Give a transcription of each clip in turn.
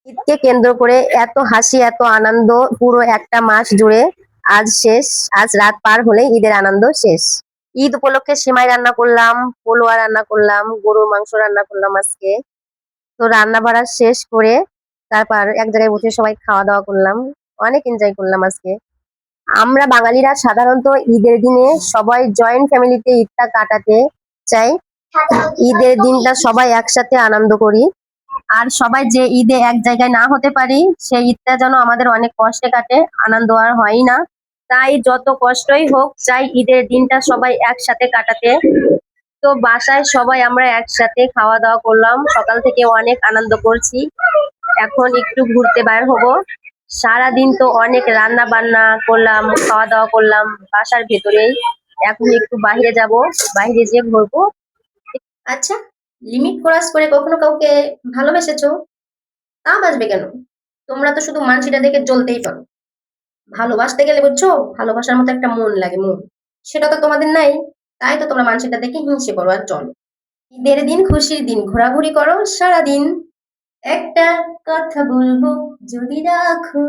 ঈদকে কেন্দ্র করে এত হাসি এত আনন্দ পুরো একটা মাস জুড়ে। আজ শেষ। আজ রাত পার হলে ঈদের আনন্দ শেষ। ঈদ উপলক্ষে সিমাই রান্না করলাম, পোলোয়া রান্না করলাম, গরুর মাংস রান্না করলাম আজকে। তো রান্না বাড়া শেষ করে তারপর এক জায়গায় বসে সবাই খাওয়া দাওয়া করলাম। অনেক এনজয় করলাম আজকে। আমরা বাঙালিরা সাধারণত ঈদের দিনে সবাই জয়েন্ট ফ্যামিলিতে ঈদটা কাটাতে চাই। ঈদের দিনটা সবাই একসাথে আনন্দ করি। আর সবাই যে ঈদে এক জায়গায় না হতে পারি, সেই ঈদটা যেন আমাদের অনেক কষ্টে কাটে, আনন্দ আর হয় না। তাই যত কষ্টই হোক চাই ঈদের দিনটা সবাই একসাথে কাটাতে। তো বাসায় সবাই আমরা একসাথে খাওয়া দাওয়া করলাম, সকাল থেকে অনেক আনন্দ করছি। এখন একটু ঘুরতে বের হব। সারাদিন তো অনেক রান্না বান্না করলাম, খাওয়া দাওয়া করলাম বাসার ভেতরেই। এখন একটু বাইরে যাব, বাইরে যেয়ে ঘুরবো। আচ্ছা, লিমিট ক্রস করে কখনো কাউকে ভালোবেসেছো? তা বাসবে কেন? তোমরা তো শুধু মানসিটা দেখে জ্বলতেই পারো। ভালোবাসতে গেলে বুঝছো, ভালোবাসার মতো একটা মন লাগে, মন। সেটা তো তোমাদের নাই। তাই তো তোমরা মানসিটা দেখে হিংসে করো আর চলো। ঈদের দিন খুশির দিন, ঘোরাঘুরি করো সারাদিন। একটা কথা বলবো, যদি রাখো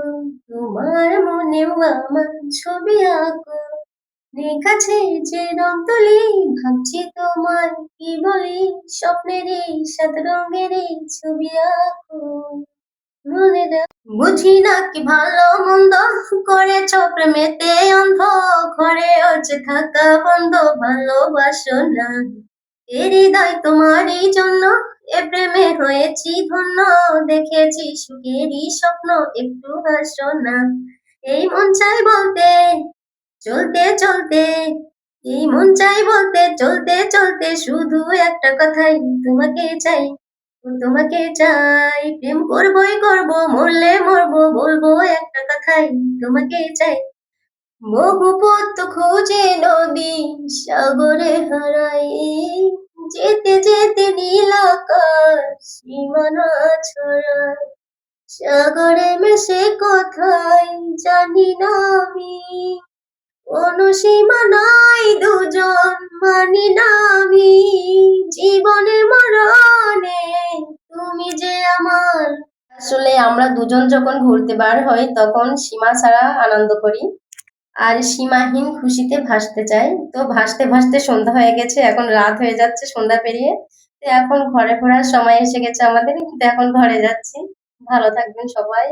তোমার মনেও আমার ছবি আঁকো। কাছে যে রং তুলি, ভাবছি তোমার কি বলি, স্বপ্নের এই সাত রঙের এই ছবি আঁকো। মনে বুঝি না কি ভালো মন্দ করেছ প্রেমেতে অন্ধ, ঘরে অচে থাকা বন্ধ, ভালোবাসো না। এ হৃদয় তোমারই জন্য, এ প্রেমে হয়েছি ধন্য, দেখেছি সুখেরই স্বপ্ন, একটু হাসো না। এই মন চাই বলতে চলতে চলতে, এই মন চাই বলতে চলতে চলতে, শুধু একটা কথাই, তোমাকে চাই, তোমাকে চাই। প্রেম করবই করব, মরলে মরবো, বলবো একটা কথাই, তোমাকে চাই। বহু পথ খুঁজে নদী সাগরে হারাই, যেতে যেতে নীল আকাশ সীমানা ছড়ায়। সাগরে মেশে কোথায় জানি না আমি, কোন সীমা নাই দুজন মানি না আমি, জীবনে মরণে তুমি যে আমার। আসলে আমরা দুজন যখন ঘুরতে বার হই তখন সীমা ছাড়া আনন্দ করি, আর সীমাহীন খুশিতে ভাসতে চাই। তো ভাসতে ভাসতে সন্ধ্যা হয়ে গেছে, এখন রাত হয়ে যাচ্ছে সন্ধ্যা পেরিয়ে। তো এখন ঘরে ফেরার সময় এসে গেছে আমাদের, কিন্তু এখন ঘরে যাচ্ছি। ভালো থাকবেন সবাই।